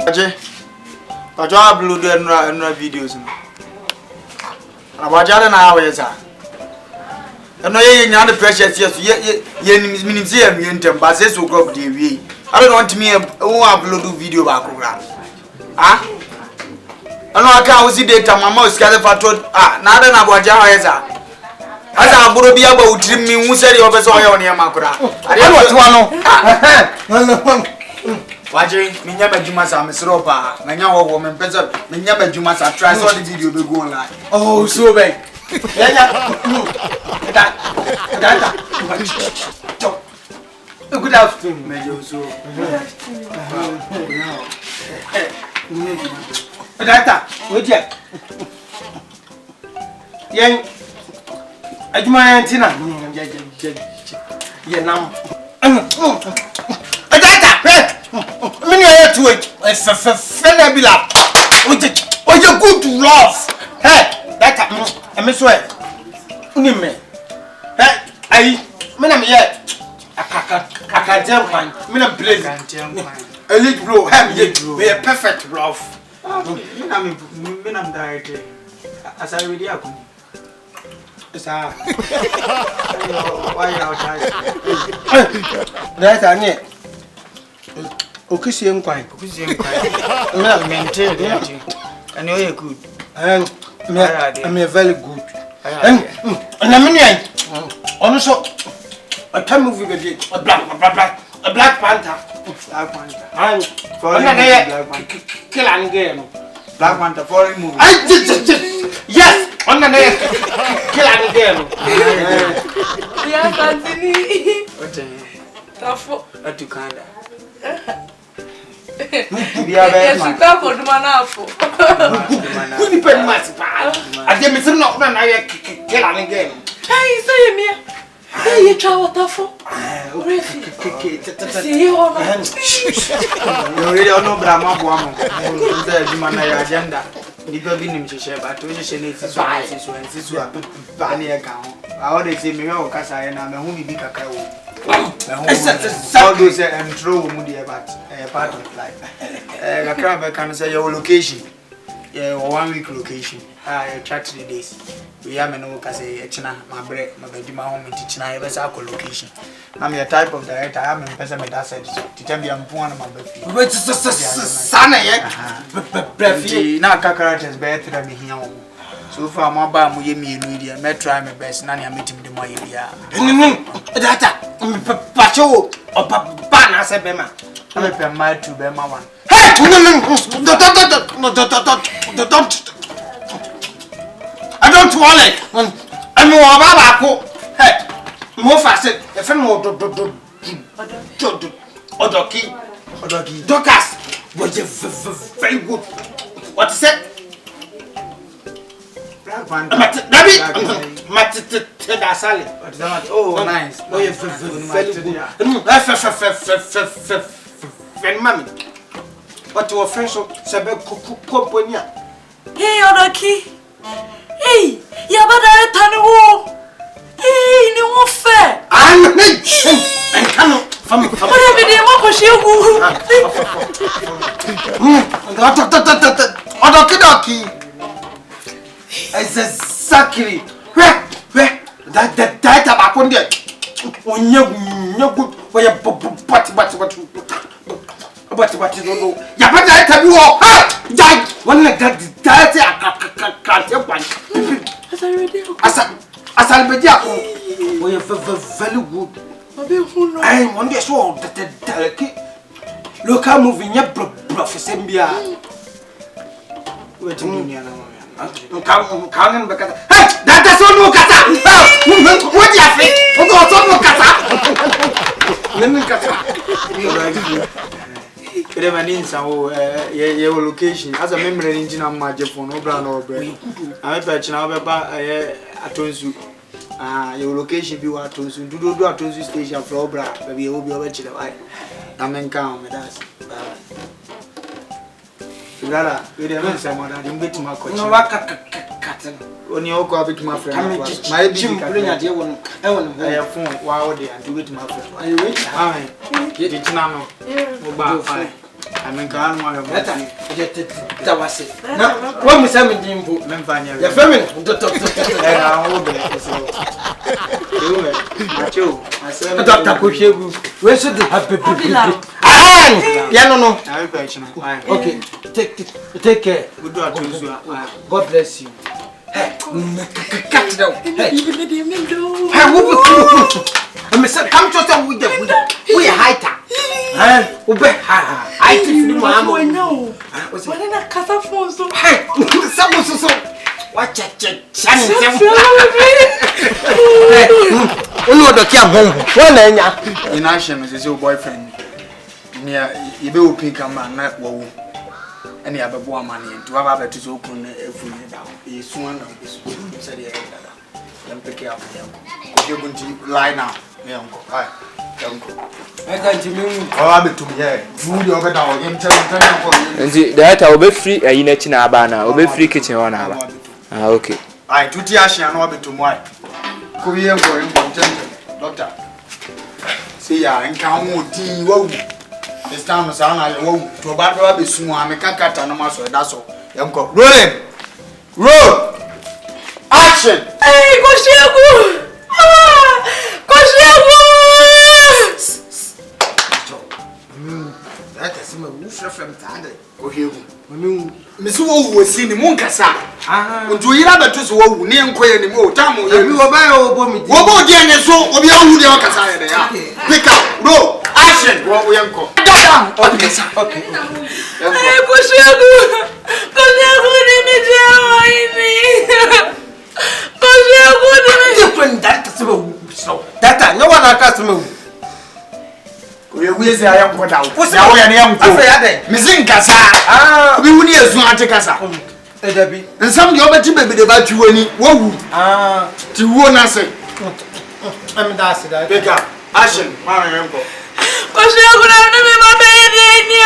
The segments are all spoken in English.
Aje. Ajo upload no videos no. Abajare na awe za. Eno ye nya the pressure yes ye minim say am yentem ba say so crop dey wi. I don't want me upload video ba kura. Ah? Eno aka uzi data mama usikale fato na ada na abajare awe za. Asa aburo bia ba utrim mi hu seri obeso oye oni ma kura. Ade no. Waje minya badwuma sa mesro pa manya wo me pesa minya badwuma sa try so the video be go online. Oh so big. Yeah. Good afternoon, Major. So. Data, wait ya. Yang ajuma yantina. Ya nam. Data, mini ya to it. Fenabila. Oh you good to love. Hey, data. I swear. Unime. Hey, I menam yet. I can't tell one. Menam blaze. A little blow. Have you be a perfect love. Menam direct. As I already have. Sir. Why That I need. Okisium quite. Menam maintain it. And you're good. And I'm very good. And I mean, also, a time movie a Black Panther. And for kill and game. Black Panther foreign movie. I did yes, on the neck, kill and game. Yeah, continue. What to Canada? Yes, you come for the manafo. Who depend much? I didn't miss not when I kill and game. Hey, say me. Hey, you try what for? See you on. You really don't know Brahma woman. The human agenda. The baby name to share, but we should need to swallow this one. Banny account. I already say me, oh, Cassa, and I'm a homie big cacao. All those and throw moody about a part of life. A crab can say your location. Yeah, 1 week location. I chat 3 days. We have no Casa, China, my bread, my bedroom, my home in China, I was our location. I'm your type of director. I'm in person with that said to tell me I'm one of my baby. But son, breathy. Now, characters better than me here. So far, my bam, we me media, may try my best. Nanny, I'm meeting the more area. Data, Pacho or Pan, I said, Bema. I'm a mile to Bema one. Hey, I don't want it. I'm more about hey, more fast. If I'm more Odoki, Docas was very good. What is it? Oh, nice. Oh, you're very good. Mammy, what to a French company? Hey, Odoki. Hey, Yabada Tanu. Hey, no fair. I'm and cannot from whatever the Odoki. It's exactly where that data back on there. When you're good, where you're but you don't know. Yeah, but I tell you all, die one like that. Can't help one. As I'll be there, we are very good. I wonder so that the local moving your professor. Wait a minute. Come because that's all no kata. What do you think? Your location as a member in my phone, no brand or bread. I bet you now about a tonsu. Your location be what tonsu. Do a tonsu station for bra, baby, you will be over to the white. I'm in calm with us. Gala, we didn't say more than you get to my coach. No, when you go with my friend, my Jim, bring a dear one. I want to have phone while they are doing my friend. I wait. I did not know. Amen kan mo have. That that was it. Now, what me say me dimbo. Memfanya. Ya femi to. Na wo be so. Ewe, macho. Dr. Koshegu. We should have baby. Yeah, no. Okay, take care. God bless you. Hey, cut it down. Hey, I'm saying, come to us with the we are highter. Ube, I think you know. What in a casa phone so? Hey, someone so. Watch it, in action is your boyfriend. Near you be open man, not wo. Any other boy money to have a to open every down. Is one of this said the then pick up them. You're going to lie now. Hi, I can't mean, I'll be to be here. Move your bed out. And that I will be free. I in a chinabana, will be free kitchen on our. Ah, okay. I do Tiashi and Orbit to my Korean going doctor. See ya and count tea. Whoa, this time is on. I won't to about Rabbi soon. I make a cat and a muscle. That's all. Young go. Rolling. Roll. Action. Hey, Koshegu! Koshegu! That is my wolf from Tande. Go here. Miss Wu was seen in Moncasa. To hear about to so near Quay anymore. Tamu, you will buy over me. What about Jenny? So, or the old Yakasa? Pick up, roll, action, what we uncle. Okay, Hey, Koshegu! Koshegu didn't join me. Koshegu didn't. That no one customer. We say I am cut out. Now we are young. Missing Casa. We will need a smart Casa. And some of your baby about you any. Whoa. To one answer. I'm that's it. Pick up. Action. My uncle. Koshegu didn't my baby.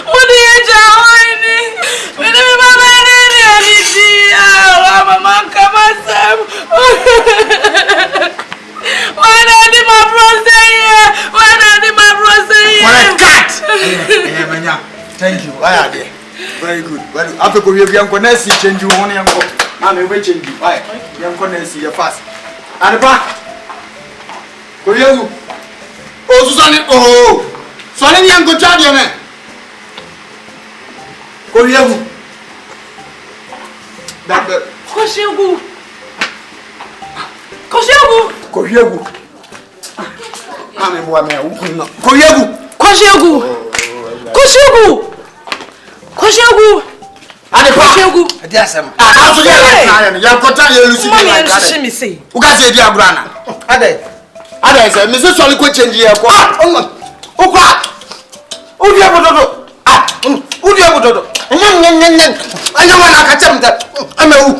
What do you join? When my baby, I'm a man come myself. Why not my brother? Why not my brother? Cut! Thank you. Why are they? Very good. Well, after we have young Conesi, change you one young boy. I'm a change you. Why? Young Conesi, you're fast. And the back. Go you. Oh, Susan. Oh, Sonny young Cochadian. Go you. Koshegu. Koshegu. Koshegu. Ame boa me u. Koshegu. Koshegu. Koshegu. Koshegu. Ade pa. Koshegu. Ade asem. Ah, so ya kota ya lusi Mommy, like that. she me say. U ka se di agura na. Ade say me se so ko change here ko. O kwa. O di abododo. Ah, o di abododo. Nyen. Anya wana ka tem da. Amewu.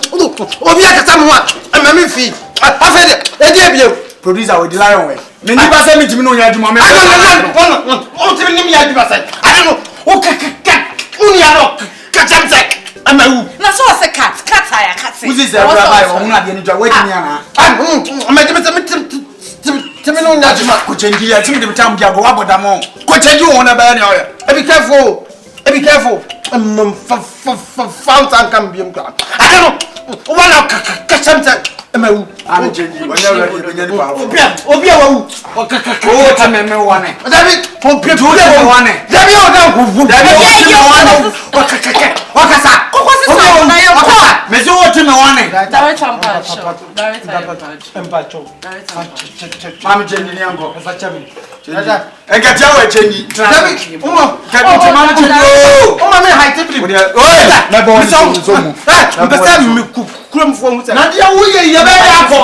Obi akata mo a. Amame fi. Afede. E di ebie. Producer with the lion way. Me ni ba say me timi no nya adwuma me. O timi ni mi adwuma say. I don't know. O uni aro. Ka tem say. Amewu. Na so say cat aya cat say. Uzi say bra bai o na de ni dwa wait ni ana. Timi no nya adwuma. Ko change here timi de tam dia go aboda mo. Ko change won na ba ni o ya. Be careful. Be careful. Found and can be. I don't know. Wala ka tem say. Amewu. I'm changing. When you're ready, when you're power. Obi awu. Oh, tell me one. David, David, one. David, Wakasa. Me so what me one. Direct Empacho. Mama change ni yango. Fachabi. Engati awe change. David, Kati mama change. Mama me high table. Oye, na bo so mu. Mpesa me kuram fo mu. Na dia wo ye ye be ya ko.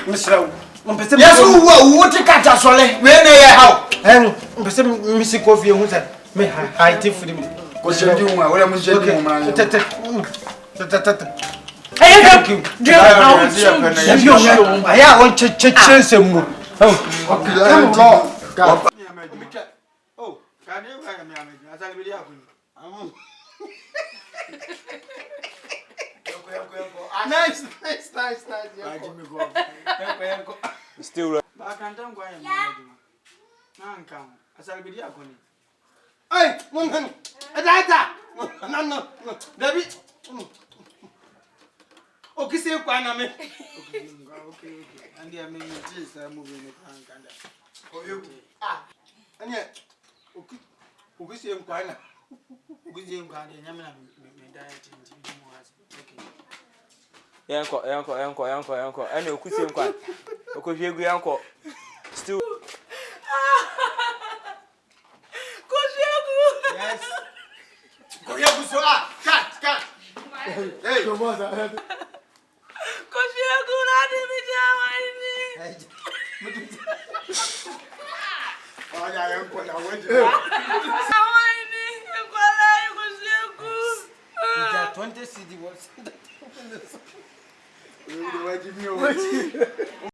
Misra. Mpesa me. Yesu wo ti kata sole. We na ye how. Mpesa me si kofi hu sa. Me high table mu. Ko change mu wala mu change mu ma. Hey, thank you. I want to chase him. Oh, can you hang me? As I will happen. Nice. Still, I can't go. Now come. As I will be Hey, no. Data. No. David. Okay, say kwa me. Okay. And I mean this moving the can. Oh you. Anya. Okay, say kwa na. Okay, you can nyame me diet nti mu has. Yanko. Ene okusie nkwa. Okohwe egu yanko. Still. Yes. Koyegu so cut. Hey, Come on. Koshegu na di mi jawaini. Oh yeah, yanko na weje. Jawaini, kwala koshegu. that 20 CD was. You will give me a